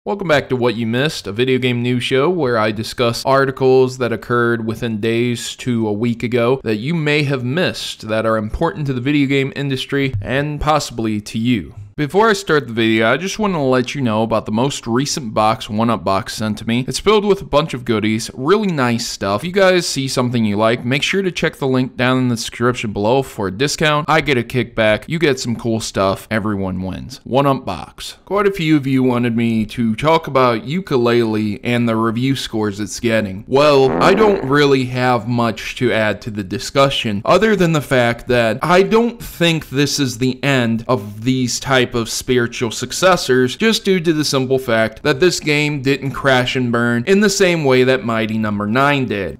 Welcome back to What You Missed, a video game news show where I discuss articles that occurred within days to a week ago that you may have missed that are important to the video game industry and possibly to you. Before I start the video, I just want to let you know about the most recent box 1UP box sent to me. It's filled with a bunch of goodies, really nice stuff. If you guys see something you like, make sure to check the link down in the description below for a discount. I get a kickback, you get some cool stuff, everyone wins. 1UP box. Quite a few of you wanted me to talk about Yooka-Laylee and the review scores it's getting. Well, I don't really have much to add to the discussion other than the fact that I don't think this is the end of these type of spiritual successors, just due to the simple fact that this game didn't crash and burn in the same way that Mighty No. 9 did.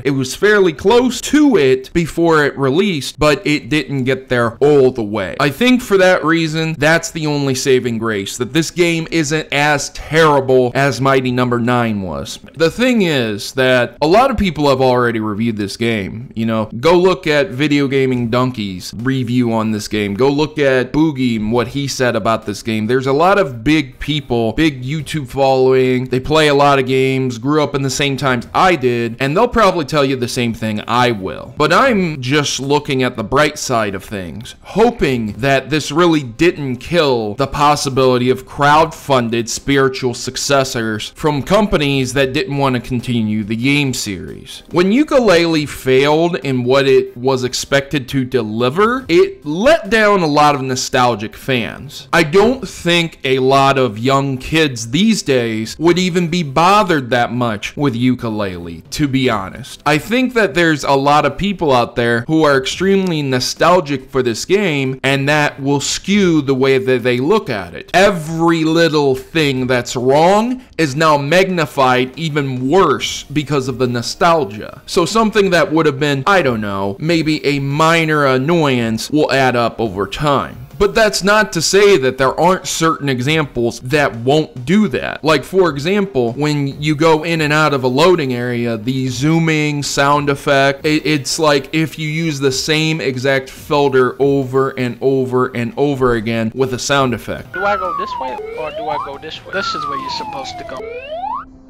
It was fairly close to it before it released, but it didn't get there all the way. I think for that reason, that's the only saving grace, that this game isn't as terrible as Mighty No. 9 was. The thing is that a lot of people have already reviewed this game. You know, go look at Videogamedunky's review on this game. Go look at Boogie and what he said about this game. There's a lot of big people, big YouTube following. They play a lot of games, grew up in the same times I did, and they'll probably tell you the same thing I will. But I'm just looking at the bright side of things, hoping that this really didn't kill the possibility of crowd-funded spiritual successors from companies that didn't want to continue the game series. When Yooka-Laylee failed in what it was expected to deliver, it let down a lot of nostalgic fans. I don't think a lot of young kids these days would even be bothered that much with Yooka-Laylee, to be honest. I think that there's a lot of people out there who are extremely nostalgic for this game, and that will skew the way that they look at it. Every little thing that's wrong is now magnified even worse because of the nostalgia. So something that would have been, I don't know, maybe a minor annoyance will add up over time. But that's not to say that there aren't certain examples that won't do that. Like, for example, when you go in and out of a loading area, the zooming sound effect, it's like if you use the same exact filter over and over and over again with a sound effect. Do I go this way or do I go this way? This is where you're supposed to go.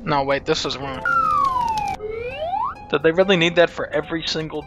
No, wait, this is wrong. Did they really need that for every single...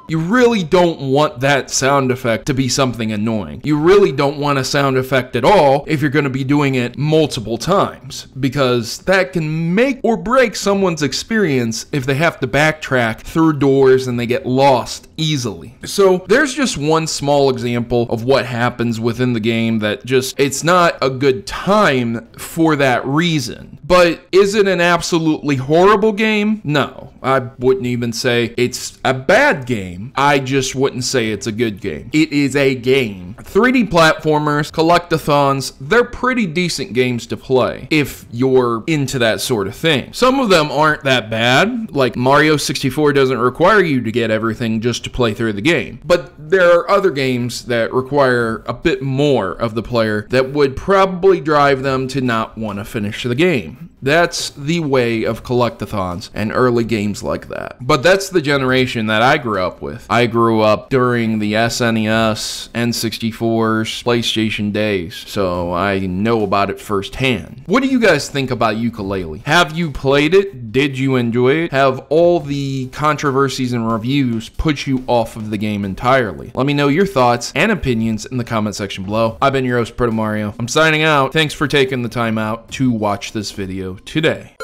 You really don't want that sound effect to be something annoying. You really don't want a sound effect at all if you're going to be doing it multiple times, because that can make or break someone's experience if they have to backtrack through doors and they get lost easily. So there's just one small example of what happens within the game that just, it's not a good time for that reason. But is it an absolutely horrible game? No, I wouldn't even say it's a bad game. I just wouldn't say it's a good game. It is a game. 3D platformers, collectathons, they're pretty decent games to play if you're into that sort of thing. Some of them aren't that bad, like Mario 64 doesn't require you to get everything just to play through the game. But there are other games that require a bit more of the player that would probably drive them to not want to finish the game. That's the way of collectathons and early games like that. But that's the generation that I grew up with. I grew up during the SNES, N64's, PlayStation days, so I know about it firsthand. What do you guys think about Yooka-Laylee? Have you played it? Did you enjoy it? Have all the controversies and reviews put you off of the game entirely? Let me know your thoughts and opinions in the comment section below. I've been your host, Protomario. I'm signing out. Thanks for taking the time out to watch this video today.